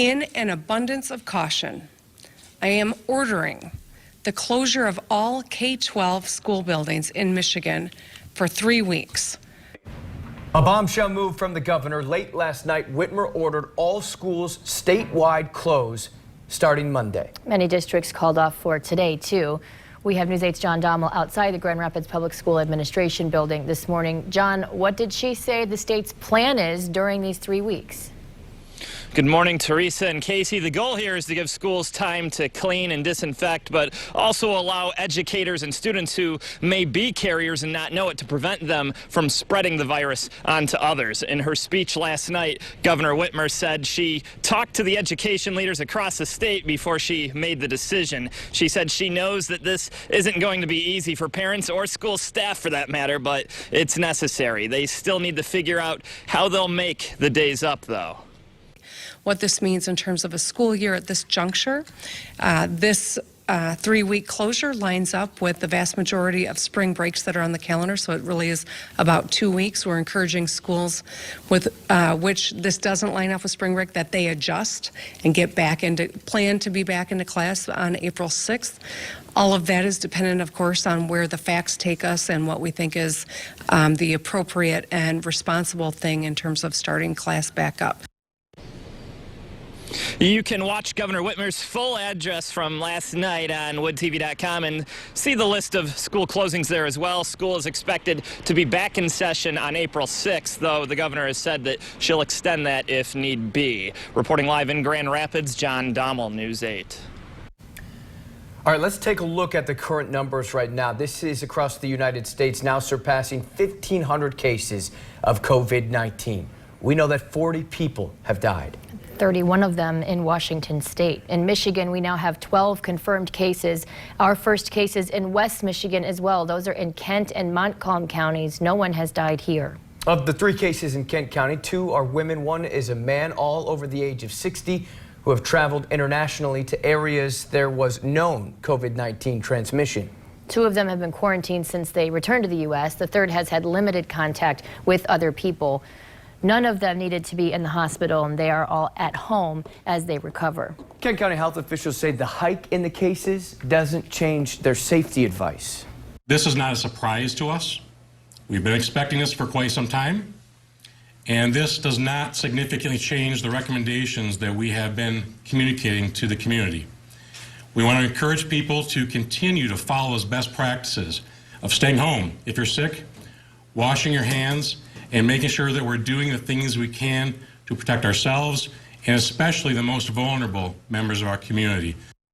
In an abundance of caution, I am ordering the closure of all K-12 school buildings in Michigan for 3 weeks. A bombshell move from the governor. Late last night, Whitmer ordered all schools statewide close starting Monday. Many districts called off for today, too. We have News 8's John Dommel outside the Grand Rapids Public School Administration building this morning. John, what did she say the state's plan is during these 3 weeks? Good morning, Teresa and Casey. The goal here is to give schools time to clean and disinfect, but also allow educators and students who may be carriers and not know it to prevent them from spreading the virus onto others. In her speech last night, Governor Whitmer said she talked to the education leaders across the state before she made the decision. She said she knows that this isn't going to be easy for parents or school staff for that matter, but it's necessary. They still need to figure out how they'll make the days up, though. What this means in terms of a school year at this juncture. This 3-week closure lines up with the vast majority of spring breaks that are on the calendar, so it really is about 2 weeks. We're encouraging schools with which this doesn't line up with spring break that they adjust and plan to be back into class on April 6th. All of that is dependent, of course, on where the facts take us and what we think is the appropriate and responsible thing in terms of starting class back up. You can watch Governor Whitmer's full address from last night on woodtv.com and see the list of school closings there as well. School is expected to be back in session on April 6th, though the governor has said that she'll extend that if need be. Reporting live in Grand Rapids, John Dommel, News 8. All right, let's take a look at the current numbers right now. This is across the United States, now surpassing 1,500 cases of COVID-19. We know that 40 people have died. 31 of them in Washington state. In Michigan, we now have 12 confirmed cases. Our first cases in West Michigan as well. Those are in Kent and Montcalm counties. No one has died here. Of the 3 cases in Kent County, 2 are women. 1 is a man, all over the age of 60, who have traveled internationally to areas there was known COVID-19 transmission. 2 of them have been quarantined since they returned to the U.S. The third has had limited contact with other people. None of them needed to be in the hospital, and they are all at home as they recover. Kent County health officials say the hike in the cases doesn't change their safety advice. This is not a surprise to us. We've been expecting this for quite some time, and this does not significantly change the recommendations that we have been communicating to the community. We want to encourage people to continue to follow those best practices of staying home if you're sick, washing your hands, and making sure that we're doing the things we can to protect ourselves and especially the most vulnerable members of our community.